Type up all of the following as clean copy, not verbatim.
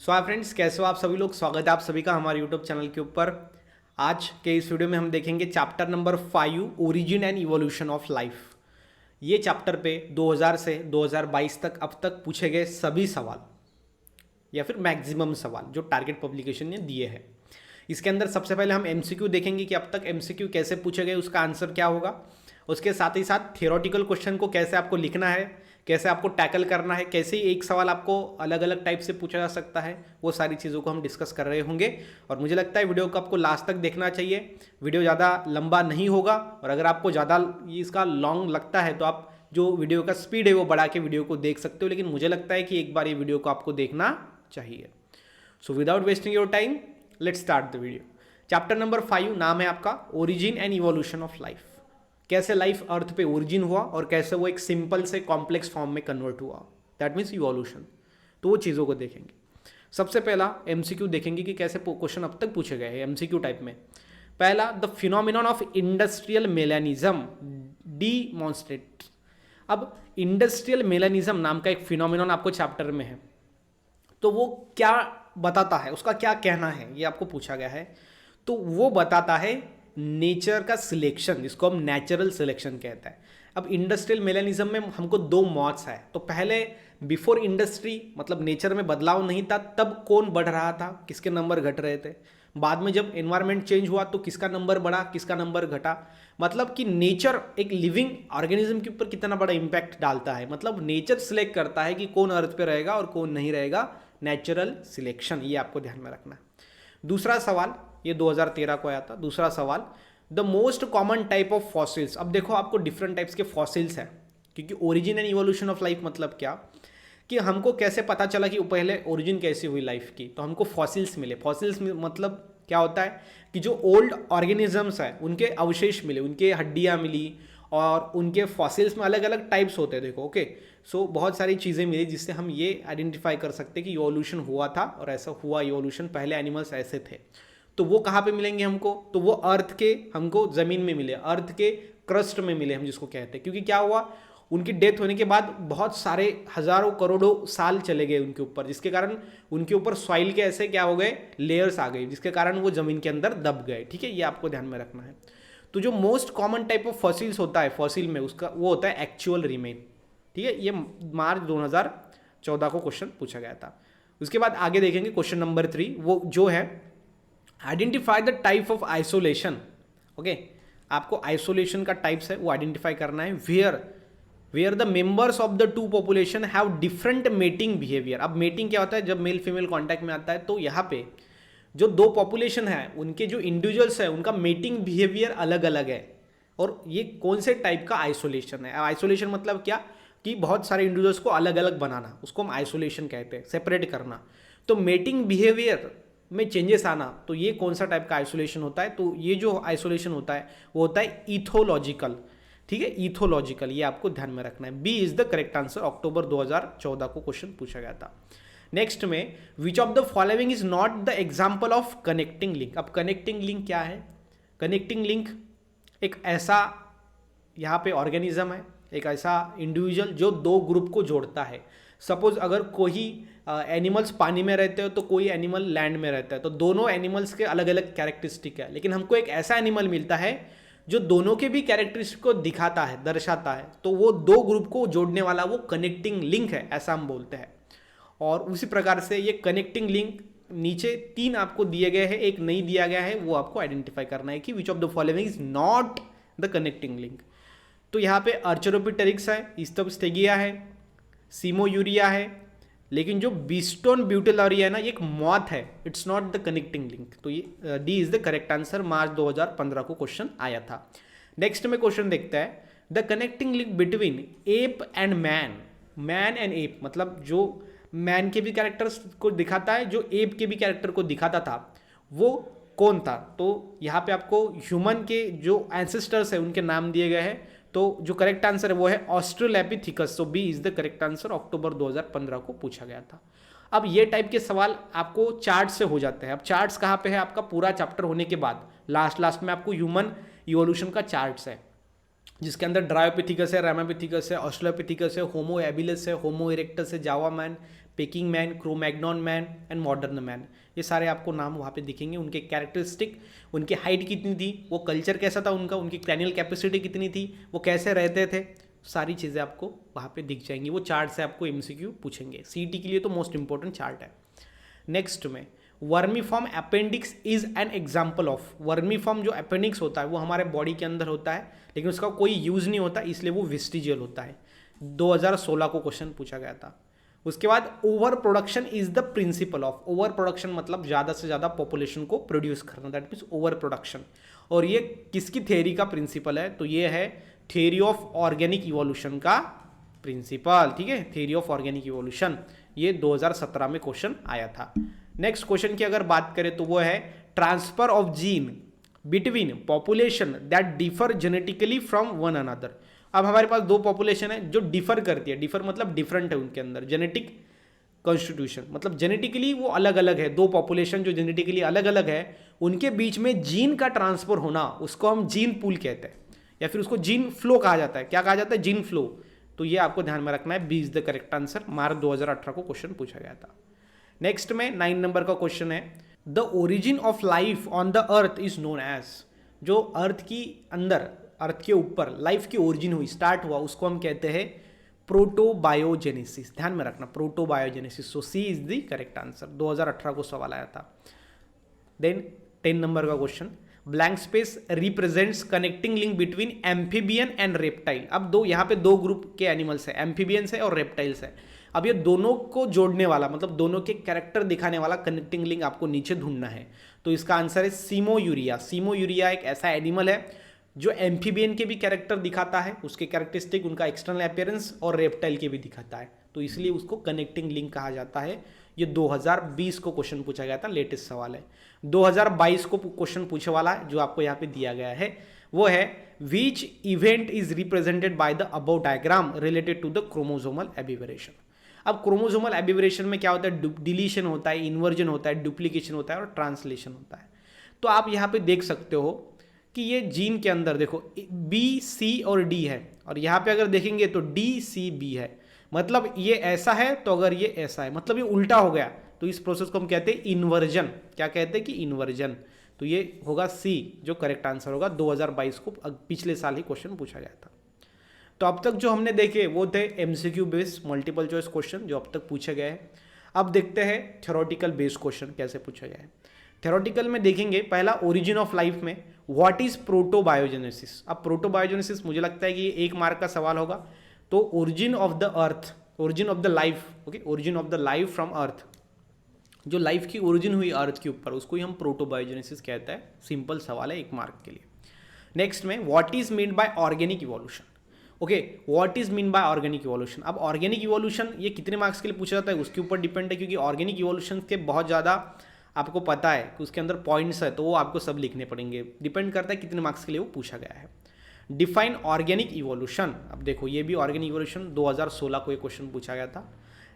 सो hi friends, कैसे हो आप सभी लोग। स्वागत है आप सभी का हमारे यूट्यूब चैनल के ऊपर। आज के इस वीडियो में हम देखेंगे chapter number 5, origin and evolution of life. ये चैप्टर पे 2000 से 2022 तक अब तक पूछे गए सभी सवाल या फिर मैक्सिमम सवाल जो टारगेट पब्लिकेशन ने दिए हैं। इसके अंदर सबसे पहले हम एमसीक्यू देखेंगे कि अब तक एमसीक्यू कैसे पूछे गए, उसका आंसर क्या होगा। उसके साथ ही साथ थियोरेटिकल क्वेश्चन को कैसे आपको लिखना है, कैसे आपको टैकल करना है, कैसे एक सवाल आपको अलग अलग टाइप से पूछा जा सकता है, वो सारी चीज़ों को हम डिस्कस कर रहे होंगे। और मुझे लगता है वीडियो को आपको लास्ट तक देखना चाहिए। वीडियो ज़्यादा लंबा नहीं होगा और अगर आपको ज़्यादा इसका लॉन्ग लगता है तो आप जो वीडियो का स्पीड है वो बढ़ा के वीडियो को देख सकते हो, लेकिन मुझे लगता है कि एक बार ये वीडियो को आपको देखना चाहिए। So without wasting your time, let's start the video. Chapter number 5 नाम है आपका origin and evolution of life. कैसे लाइफ अर्थ पे ओरिजिन हुआ और कैसे वो एक सिंपल से कॉम्प्लेक्स फॉर्म में कन्वर्ट हुआ, दैट मीन्स इवोल्यूशन। तो वो चीज़ों को देखेंगे। सबसे पहला एमसीक्यू देखेंगे कि कैसे क्वेश्चन अब तक पूछे गए हैं एमसीक्यू टाइप में। पहला, the phenomenon of industrial melanism demonstrate. अब इंडस्ट्रियल मेलानिज्म नाम का एक फिनोमिनन आपको चैप्टर में है, तो वो क्या बताता है, उसका क्या कहना है, ये आपको पूछा गया है। तो वो बताता है नेचर का सिलेक्शन, जिसको हम नेचुरल सिलेक्शन कहते हैं। अब इंडस्ट्रियल मेलानिज्म में हमको दो मॉड्स है। तो पहले बिफोर इंडस्ट्री मतलब नेचर में बदलाव नहीं था, तब कौन बढ़ रहा था, किसके नंबर घट रहे थे। बाद में जब एनवायरनमेंट चेंज हुआ तो किसका नंबर बढ़ा, किसका नंबर घटा। मतलब कि नेचर एक लिविंग ऑर्गेनिज्म के ऊपर कितना बड़ा इंपैक्ट डालता है। मतलब नेचर सिलेक्ट करता है कि कौन अर्थ पे रहेगा और कौन नहीं रहेगा। नेचुरल सिलेक्शन, ये आपको ध्यान में रखना है। दूसरा सवाल, ये 2013 को आया था। दूसरा सवाल, the most common type of fossils. अब देखो आपको डिफरेंट टाइप्स के फॉसिल्स हैं, क्योंकि origin and evolution of life मतलब क्या, कि हमको कैसे पता चला कि पहले ओरिजिन कैसी हुई लाइफ की। तो हमको फॉसिल्स मिले। फॉसिल्स मतलब क्या होता है कि जो ओल्ड ऑर्गेनिजम्स है उनके अवशेष मिले, उनके हड्डियाँ मिली और उनके फॉसिल्स में अलग अलग टाइप्स होते हैं। देखो ओके, सो बहुत सारी चीज़ें मिली जिससे हम ये आइडेंटिफाई कर सकते हैं कि इवोल्यूशन हुआ था और ऐसा हुआ इवोल्यूशन, पहले एनिमल्स ऐसे थे। तो वो कहाँ पे मिलेंगे हमको, तो वो अर्थ के हमको ज़मीन में मिले, अर्थ के क्रस्ट में मिले हम जिसको कहते हैं। क्योंकि क्या हुआ, उनकी डेथ होने के बाद बहुत सारे हजारों करोड़ों साल चले गए उनके ऊपर, जिसके कारण उनके ऊपर सॉइल के ऐसे क्या हो गए, लेयर्स आ गई, जिसके कारण वो ज़मीन के अंदर दब गए। ठीक है, ये आपको ध्यान में रखना है। तो जो most common type of fossils होता है फॉसिल में, उसका वो होता है एक्चुअल रिमेन। ठीक है, ये मार्च 2014 को क्वेश्चन पूछा गया था। उसके बाद आगे देखेंगे क्वेश्चन नंबर 3, वो जो है identify the type of isolation. Okay, आपको आइसोलेशन का टाइप्स है वो आइडेंटिफाई करना है। Where the members of the two population have different mating behaviour. अब मेटिंग क्या होता है, जब मेल फीमेल कॉन्टैक्ट में आता है तो यहाँ पे जो दो पॉपुलेशन है उनके जो इंडिविजुअल्स है उनका मेटिंग बिहेवियर अलग अलग है। और ये कौन से टाइप का आइसोलेशन है। आइसोलेशन मतलब क्या, कि बहुत सारे इंडिविजुअल्स को अलग अलग बनाना, उसको हम आइसोलेशन कहते हैं, सेपरेट करना। तो मेटिंग बिहेवियर में चेंजेस आना, तो ये कौन सा टाइप का आइसोलेशन होता है। तो ये जो आइसोलेशन होता है वो होता है इथोलॉजिकल। ठीक है, इथोलॉजिकल, ये आपको ध्यान में रखना है। B is the correct answer. अक्टूबर 2014 को क्वेश्चन पूछा गया था। नेक्स्ट में, which of the following is not the example of connecting link. अब कनेक्टिंग लिंक क्या है, कनेक्टिंग लिंक एक ऐसा यहाँ पे ऑर्गेनिज्म है, एक ऐसा इंडिविजुअल जो दो ग्रुप को जोड़ता है। सपोज अगर कोई एनिमल्स पानी में रहते हो तो कोई एनिमल लैंड में रहता है, तो दोनों एनिमल्स के अलग अलग कैरेक्टरिस्टिक है, लेकिन हमको एक ऐसा एनिमल मिलता है जो दोनों के भी कैरेक्टरिस्टिक को दिखाता है, दर्शाता है। तो वो दो ग्रुप को जोड़ने वाला वो कनेक्टिंग लिंक है, ऐसा हम बोलते हैं। और उसी प्रकार से ये कनेक्टिंग लिंक नीचे 3 आपको दिए गए हैं, एक नहीं दिया गया है, वो आपको आइडेंटिफाई करना है कि विच of the following is not the connecting link. तो यहाँ पे आर्चरोपिटेरिक्स है, ईस्थोप्स्टेगिया है, सीमोयूरिया है, लेकिन जो बीस्टोन ब्यूटेलरिया है ना, ये एक मॉथ है, it's not the connecting link. तो ये D is the correct answer. मार्च 2015 को क्वेश्चन आया था। नेक्स्ट में क्वेश्चन देखते हैं, the connecting link between app and man. Man and app मतलब जो मैन के भी कैरेक्टर्स को दिखाता है, जो एप के भी कैरेक्टर को दिखाता था, वो कौन था। तो यहाँ पे आपको ह्यूमन के जो एंसेस्टर्स है उनके नाम दिए गए हैं। तो जो करेक्ट आंसर है वो है Australopithecus. So B is the correct answer. अक्टूबर 2015 को पूछा गया था। अब ये टाइप के सवाल आपको चार्ट से हो जाते हैं। अब चार्ट्स कहाँ पे है, आपका पूरा चैप्टर होने के बाद लास्ट में आपको ह्यूमन इवोल्यूशन का चार्ट्स है, जिसके अंदर ड्रायोपिथिकस है, रैमापिथिकस है, ऑस्ट्रेलोपिथेकस है, होमो एबिलिस है, होमो इरेक्टस है, जावा man, packing man, Cro-Magnon man and modern man. ये सारे आपको नाम वहाँ पे दिखेंगे। उनके कैरेक्टरिस्टिक, उनकी हाइट कितनी थी, वो कल्चर कैसा था उनका, उनकी क्रैनियल कैपेसिटी कितनी थी, वो कैसे रहते थे, सारी चीज़ें आपको वहाँ पे दिख जाएंगी। वो चार्ट से आपको एमसीक्यू पूछेंगे। सीईटी के लिए तो मोस्ट इंपॉर्टेंट चार्ट है। नेक्स्ट में vermiform appendix is an example of. Vermiform जो अपेंडिक्स होता है वो हमारे बॉडी के अंदर होता है, लेकिन उसका कोई यूज़ नहीं होता, इसलिए वो वेस्टिजियल होता है। 2016 को क्वेश्चन पूछा गया था। उसके बाद over production is the principle of. Over production मतलब ज़्यादा से ज़्यादा पॉपुलेशन को प्रोड्यूस करना, दैट मीन्स ओवर प्रोडक्शन। और ये किसकी थ्योरी का प्रिंसिपल है, तो ये है थ्योरी ऑफ ऑर्गेनिक इवोल्यूशन का प्रिंसिपल। ठीक है, थ्योरी ऑफ ऑर्गेनिक इवोल्यूशन, ये 2017 में क्वेश्चन आया था। नेक्स्ट क्वेश्चन की अगर बात करें तो वो है transfer of gene between population that differ genetically from one another. अब हमारे पास दो पॉपुलेशन है जो डिफर करती है। डिफर मतलब डिफरेंट है उनके अंदर, जेनेटिक कॉन्स्टिट्यूशन मतलब जेनेटिकली वो अलग अलग है। दो पॉपुलेशन जो जेनेटिकली अलग अलग है, उनके बीच में जीन का ट्रांसफर होना, उसको हम जीन पूल कहते हैं, या फिर उसको जीन फ्लो कहा जाता है। क्या कहा जाता है, जीन फ्लो। तो ये आपको ध्यान में रखना है। B is the correct answer. मार्च 2018 को क्वेश्चन पूछा गया था। नेक्स्ट में 9 नंबर का क्वेश्चन है, the origin of life on the earth is known as. जो अर्थ की अंदर, अर्थ के ऊपर लाइफ की ओरिजिन हुई, स्टार्ट हुआ, उसको हम कहते हैं प्रोटोबायोजेनेसिस। ध्यान में रखना, प्रोटोबायोजेनेसिस। सो सी इज द करेक्ट आंसर। 2018 को सवाल आया था। देन 10 नंबर का question, blank space represents connecting link between amphibian and reptile. अब दो यहाँ पे दो ग्रुप के एनिमल्स है, एम्फीबियंस है और रेप्टाइल्स है। अब ये दोनों को जोड़ने वाला, मतलब दोनों के कैरेक्टर दिखाने वाला कनेक्टिंग लिंक आपको नीचे ढूंढना है। तो इसका आंसर है सीमोयूरिया। सीमोयूरिया एक ऐसा एनिमल है जो एम्फीबियन के भी कैरेक्टर दिखाता है, उसके कैरेक्टरिस्टिक, उनका एक्सटर्नल अपीयरेंस, और रेप्टाइल के भी दिखाता है, तो इसलिए उसको कनेक्टिंग लिंक कहा जाता है। ये 2020 को क्वेश्चन पूछा गया था, लेटेस्ट सवाल है। 2022 को क्वेश्चन पूछे वाला है जो आपको यहाँ पे दिया गया है, वो है which event is represented by the above diagram related to the chromosomal aberration. अब क्रोमोसोमल एबिवेरेशन में क्या होता है, डिलीशन होता है, इन्वर्जन होता है, डुप्लीकेशन होता है और ट्रांसलेशन होता है। तो आप यहाँ पे देख सकते हो कि ये जीन के अंदर देखो बी, सी और डी है, और यहाँ पे अगर देखेंगे तो डी, सी, बी है। मतलब ये ऐसा है तो अगर ये ऐसा है, मतलब ये उल्टा हो गया, तो इस प्रोसेस को हम कहते हैं इन्वर्जन। क्या कहते हैं कि इन्वर्जन। तो ये होगा सी जो करेक्ट आंसर होगा। 2022 को पिछले साल ही क्वेश्चन पूछा गया था। तो अब तक जो हमने देखे वो थे MCQ based multiple choice question जो अब तक पूछे गए हैं। अब देखते हैं थ्योरेटिकल बेस्ड क्वेश्चन कैसे पूछा गया है। थ्योरेटिकल में देखेंगे पहला ओरिजिन ऑफ लाइफ में व्हाट इज प्रोटोबायोजेनेसिस। अब प्रोटोबायोजेनेसिस मुझे लगता है कि ये 1 मार्क का सवाल होगा। तो origin of the earth, origin of the life, okay, origin of the life from earth, जो लाइफ की ओरिजिन हुई अर्थ के ऊपर, उसको ही हम प्रोटोबायोजेनेसिस कहता है। सिंपल सवाल है 1 मार्क के लिए। नेक्स्ट में what is mean by organic evolution. Okay, what is mean by organic evolution. अब ऑर्गेनिक इवोल्यूशन ये कितने मार्क्स के लिए पूछा जाता है उसके ऊपर डिपेंड है, क्योंकि ऑर्गेनिक इवोल्यूशन के बहुत ज़्यादा आपको पता है कि उसके अंदर पॉइंट्स है, तो वो आपको सब लिखने पड़ेंगे। डिपेंड करता है कितने मार्क्स के लिए वो पूछा गया है। Define organic evolution. अब देखो ये भी ऑर्गेनिक इवोल्यूशन 2016 को ये क्वेश्चन पूछा गया था।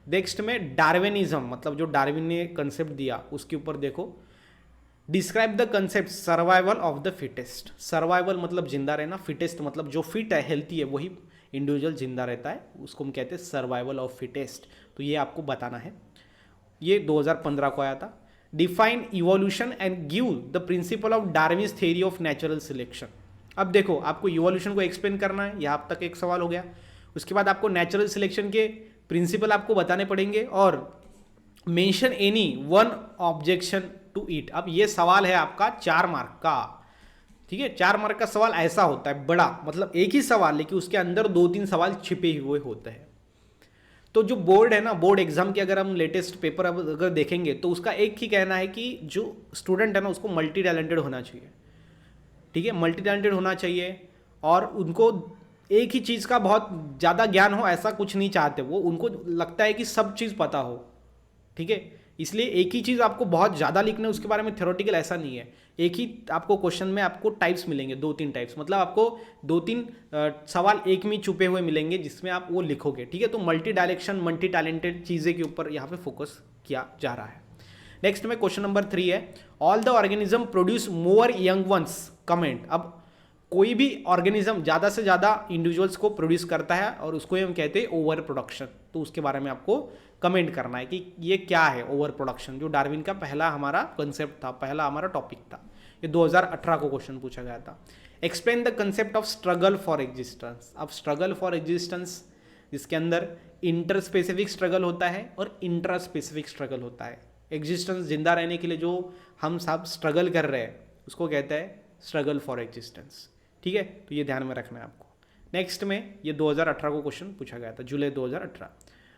नेक्स्ट में डार्विनिज्म, मतलब जो डार्विन ने कंसेप्ट दिया उसके ऊपर देखो, describe the concept survival of the fittest. Survival मतलब जिंदा रहना, फिटेस्ट मतलब जो फिट है, हेल्थी है, वही इंडिविजुअल जिंदा रहता है, उसको हम कहते हैं सर्वाइवल ऑफ फिटेस्ट। तो ये आपको बताना है। ये 2015 को आया था। Define evolution and give the principle of Darwin's theory of natural selection. अब देखो आपको इवोल्यूशन को एक्सप्लेन करना है, यह अब तक एक सवाल हो गया। उसके बाद आपको नेचुरल सिलेक्शन के प्रिंसिपल आपको बताने पड़ेंगे, और mention any one objection to it. अब ये सवाल है आपका 4 मार्क का, ठीक है। 4 मार्क का सवाल ऐसा होता है बड़ा, मतलब एक ही सवाल लेकिन उसके अंदर 2-3 सवाल छिपे हुए होते हैं। तो जो बोर्ड है ना, बोर्ड एग्जाम के अगर हम लेटेस्ट पेपर अगर देखेंगे तो उसका एक ही कहना है कि जो स्टूडेंट है ना उसको मल्टी टैलेंटेड होना चाहिए, ठीक है, मल्टी टैलेंटेड होना चाहिए, और उनको एक ही चीज़ का बहुत ज़्यादा ज्ञान हो ऐसा कुछ नहीं चाहते वो। उनको लगता है कि सब चीज़ पता हो, ठीक है। इसलिए एक ही चीज़ आपको बहुत ज़्यादा लिखना है उसके बारे में। थ्योरेटिकल ऐसा नहीं है, एक ही आपको क्वेश्चन में आपको टाइप्स मिलेंगे, 2-3 टाइप्स, मतलब आपको 2-3 सवाल एक में छुपे हुए मिलेंगे जिसमें आप वो लिखोगे, ठीक है। तो मल्टी डायरेक्शन, मल्टी टैलेंटेड चीज़ें के ऊपर यहाँ पे फोकस किया जा रहा है। नेक्स्ट में क्वेश्चन नंबर 3 है, all the organism produce more young ones, comment. अब कोई भी ऑर्गेनिज्म ज़्यादा से ज़्यादा इंडिविजुअल्स को प्रोड्यूस करता है और उसको हम कहते हैं ओवर प्रोडक्शन। तो उसके बारे में आपको कमेंट करना है कि ये क्या है ओवर प्रोडक्शन, जो डार्विन का पहला हमारा कंसेप्ट था, पहला हमारा टॉपिक था। ये 2018 को क्वेश्चन पूछा गया था। Explain the concept of struggle for existence. अब स्ट्रगल फॉर एग्जिस्टेंस जिसके अंदर इंटर स्पेसिफिक स्ट्रगल होता है और इंट्रा स्पेसिफिक स्ट्रगल होता है। एग्जिस्टेंस जिंदा रहने के लिए जो हम सब स्ट्रगल कर रहे हैं उसको कहते हैं स्ट्रगल फॉर एग्जिस्टेंस। ठीक है, तो ये ध्यान में रखना है आपको। नेक्स्ट में ये 2018 को क्वेश्चन पूछा गया था, जुलाई 2018।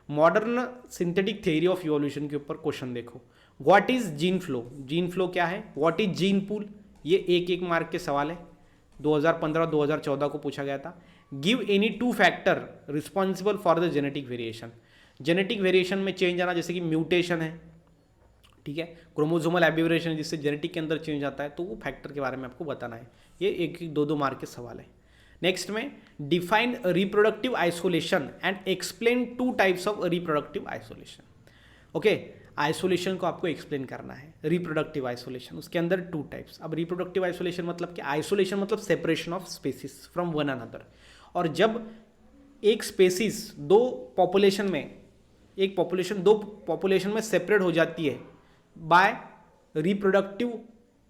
Modern synthetic theory of evolution के ऊपर क्वेश्चन देखो। What is gene flow, gene flow क्या है, व्हाट इज जीन पूल, ये एक एक मार्क के सवाल है। 2015-2014 को पूछा गया था। Give any two factor responsible for the genetic variation. Genetic variation में चेंज आना, जैसे कि म्यूटेशन है, ठीक है, क्रोमोसोमल एब्यूरेशन जिससे जेनेटिक के अंदर चेंज आता है, तो वो फैक्टर के बारे में आपको बताना है। ये एक एक दो मार्क के सवाल है। नेक्स्ट में define reproductive isolation and explain two types of reproductive isolation. Okay, isolation को आपको एक्सप्लेन करना है, रिप्रोडक्टिव आइसोलेशन, उसके अंदर टू टाइप्स। अब रिप्रोडक्टिव आइसोलेशन मतलब क्या, आइसोलेशन मतलब separation of species from one another. और जब एक स्पेसीज दो पॉपुलेशन में, एक पॉपुलेशन दो पॉपुलेशन में सेपरेट हो जाती है बाय रिप्रोडक्टिव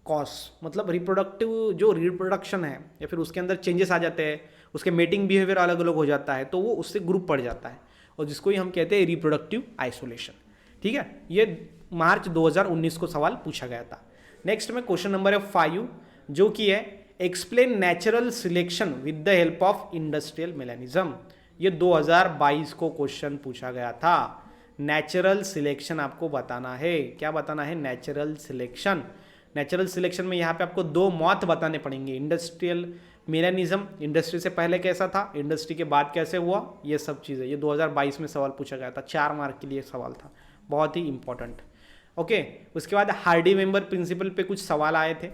कॉज, मतलब रिप्रोडक्टिव जो रिप्रोडक्शन है या फिर उसके अंदर चेंजेस आ जाते हैं, उसके मेटिंग बिहेवियर अलग अलग हो जाता है, तो वो उससे ग्रुप पड़ जाता है और जिसको ही हम कहते हैं रिप्रोडक्टिव आइसोलेशन। ठीक है, ये मार्च 2019 को सवाल पूछा गया था। नेक्स्ट में क्वेश्चन नंबर है 5, जो कि है explain natural selection with the help of industrial melanism. ये 2022 को क्वेश्चन पूछा गया था। नेचुरल सिलेक्शन आपको बताना है, क्या बताना है, नेचुरल सिलेक्शन। नेचुरल सिलेक्शन में यहाँ पे आपको दो मौत बताने पड़ेंगे, इंडस्ट्रियल मेलेनिज्म, इंडस्ट्री से पहले कैसा था, इंडस्ट्री के बाद कैसे हुआ, ये सब चीज़ें। ये 2022 में सवाल पूछा गया था, 4 मार्क के लिए सवाल था, बहुत ही इंपॉर्टेंट। ओके, उसके बाद हार्डी-वेबर प्रिंसिपल पे कुछ सवाल आए थे,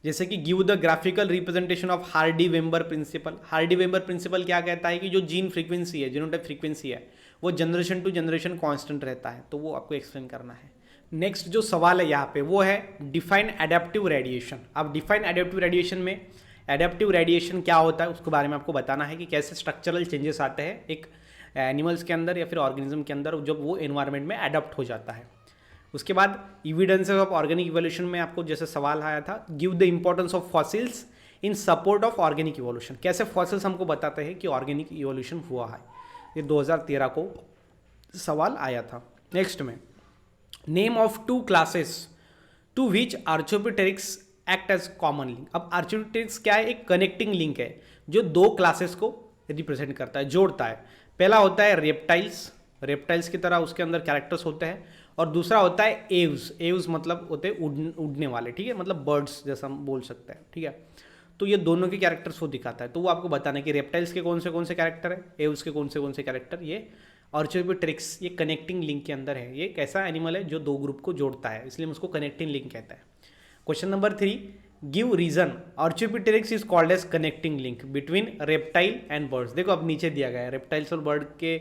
जैसे कि give the graphical representation of Hardy Weinberg principle. Hardy Weinberg principle क्या कहता है कि जो जीन फ्रीक्वेंसी है, जीनोटाइप फ्रीक्वेंसी है, वो जनरेशन टू जनरेशन कांस्टेंट रहता है, तो वो आपको एक्सप्लेन करना है। नेक्स्ट जो सवाल है यहाँ पे वो है डिफाइन एडेप्टिव रेडिएशन। अब डिफाइन एडेप्टिव रेडिएशन में एडेप्टिव रेडिएशन क्या होता है उसके बारे में आपको बताना है कि कैसे स्ट्रक्चरल चेंजेस आते हैं एक एनिमल्स के अंदर या फिर ऑर्गेनिज्म के अंदर जब वो एनवायरनमेंट में एडप्ट हो जाता है। उसके बाद इविडेंसेस ऑफ ऑर्गेनिक इवोल्यूशन में आपको जैसे सवाल आया था, give the importance of fossils in support of organic evolution. कैसे फॉसिल्स हमको बताते हैं कि ऑर्गेनिक इवोल्यूशन हुआ है, ये 2013 को सवाल आया था। नेक्स्ट में name of two classes to which archaeopteryx act as common link. अब आर्चोपिटेरिक्स क्या है, एक कनेक्टिंग लिंक है जो दो क्लासेस को रिप्रेजेंट करता है, जोड़ता है। पहला होता है रेप्टाइल्स, रेप्टाइल्स की तरह उसके अंदर कैरेक्टर्स होते हैं, और दूसरा होता है एव्स। एव्स मतलब होते हैं उड़ने वाले, ठीक है, मतलब बर्ड्स जैसा हम बोल सकते हैं, ठीक है। तो ये दोनों के कैरेक्टर्स वो दिखाता है, तो वो आपको बताना है कि रेप्टाइल्स के कौन से कैरेक्टर है, एव्स के कौन से कैरेक्टर। ये आर्चोपिटेरिक्स ये कनेक्टिंग लिंक के अंदर है। ये एक ऐसा एनिमल है जो दो ग्रुप को जोड़ता है, इसलिए हम उसको कनेक्टिंग लिंक कहता है। Question number 3, give reason archaeopteryx is called as connecting link between reptile and birds. देखो अब नीचे दिया गया है रेप्टाइल्स और बर्ड के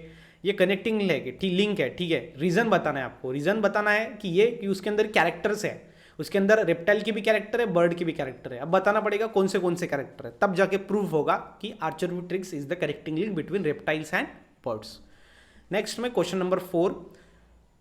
ये कनेक्टिंग लिंक है, ठीक है। रीजन बताना है आपको, रीजन बताना है कि उसके अंदर कैरेक्टर्स है, उसके अंदर रेप्टाइल की भी कैरेक्टर है, बर्ड की भी कैरेक्टर है। अब बताना पड़ेगा कौन से कैरेक्टर है, तब जाके प्रूफ होगा कि archaeopteryx is the connecting link between reptiles and birds. Next में question number 4,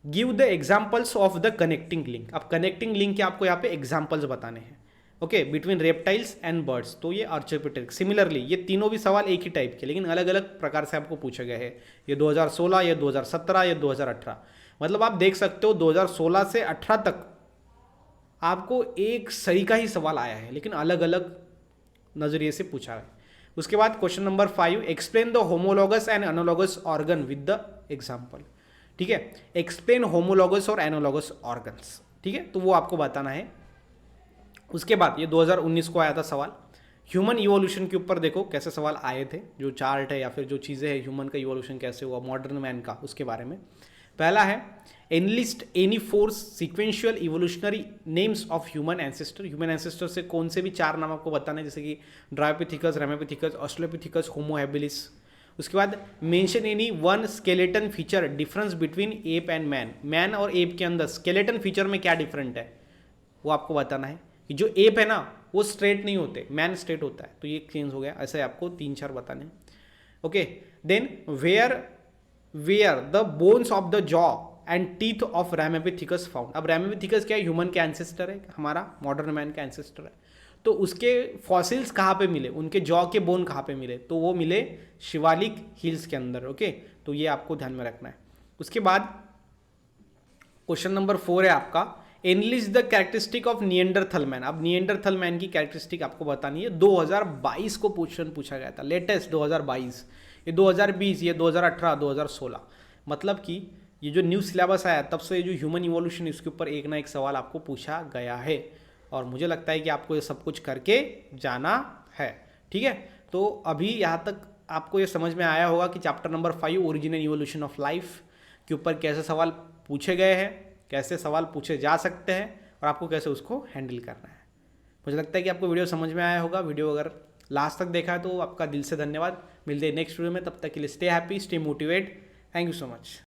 give the examples of the connecting link. अब कनेक्टिंग लिंक के आपको यहाँ पे एग्जाम्पल्स बताने हैं, okay, between reptiles and birds. तो ये आर्चोपिटेरिक्स, सिमिलरली ये तीनों भी सवाल एक ही टाइप के लेकिन अलग अलग प्रकार से आपको पूछे गए हैं। ये 2016, ये 2017, ये 2018, मतलब आप देख सकते हो 2016 से 18 तक आपको एक सही का ही सवाल आया है लेकिन अलग अलग नजरिए से पूछा है। उसके बाद question number 5, explain the homologous and analogous organ with the example. ठीक है, एक्सप्लेन होमोलॉगस और एनालॉगस ऑर्गन्स, ठीक है, तो वो आपको बताना है। उसके बाद ये 2019 को आया था सवाल, ह्यूमन इवोल्यूशन के ऊपर देखो कैसे सवाल आए थे, जो चार्ट है या फिर जो चीज़ें हैं ह्यूमन का इवोल्यूशन कैसे हुआ, मॉडर्न मैन का, उसके बारे में। पहला है enlist any four sequential evolutionary names of human ancestor. Human ancestor से कौन से भी 4 नाम आपको बताने, जैसे कि ड्रायोपिथिकस, रेमेपिथिकस, ऑस्ट्रेलोपिथिकस, होमो हैबिलिस। उसके बाद mention any one skeleton feature difference between app and man. Man और एप के अंदर स्केलेटन फीचर में क्या डिफरेंट है वो आपको बताना है। कि जो एप है ना वो स्ट्रेट नहीं होते, मैन स्ट्रेट होता है, तो ये चेंज हो गया। ऐसे आपको 3-4 बताने। Okay, then where where the bones of the jaw and teeth of ramapithecus found. अब रैमेपिथिकस क्या है, ह्यूमन के एंसेस्टर है, हमारा मॉडर्न मैन का एंसेस्टर है। तो उसके फॉसिल्स कहाँ पे मिले, उनके जॉ के बोन कहाँ पे मिले, तो वो मिले शिवालिक हिल्स के अंदर। ओके, तो ये आपको ध्यान में रखना है। उसके बाद क्वेश्चन नंबर 4 है आपका, analyst the characteristic of Neanderthal man. अब निएंडरथल मैन की कैरेक्टरिस्टिक आपको बतानी है। 2022 को क्वेश्चन पूछा गया था, लेटेस्ट 2022, ये 2020, ये 2018, 2016। मतलब कि ये जो न्यू सिलेबस आया तब से ये जो ह्यूमन इवोल्यूशन, इसके ऊपर एक ना एक सवाल आपको पूछा गया है, और मुझे लगता है कि आपको ये सब कुछ करके जाना है। ठीक है, तो अभी यहाँ तक आपको ये समझ में आया होगा कि chapter number 5 origin and evolution of life के ऊपर कैसे सवाल पूछे गए हैं, कैसे सवाल पूछे जा सकते हैं, और आपको कैसे उसको हैंडल करना है। मुझे लगता है कि आपको वीडियो समझ में आया होगा। वीडियो अगर लास्ट तक देखा है तो आपका दिल से धन्यवाद। मिलते हैं नेक्स्ट वीडियो में, तब तक के लिए stay happy, stay motivate. Thank you so much.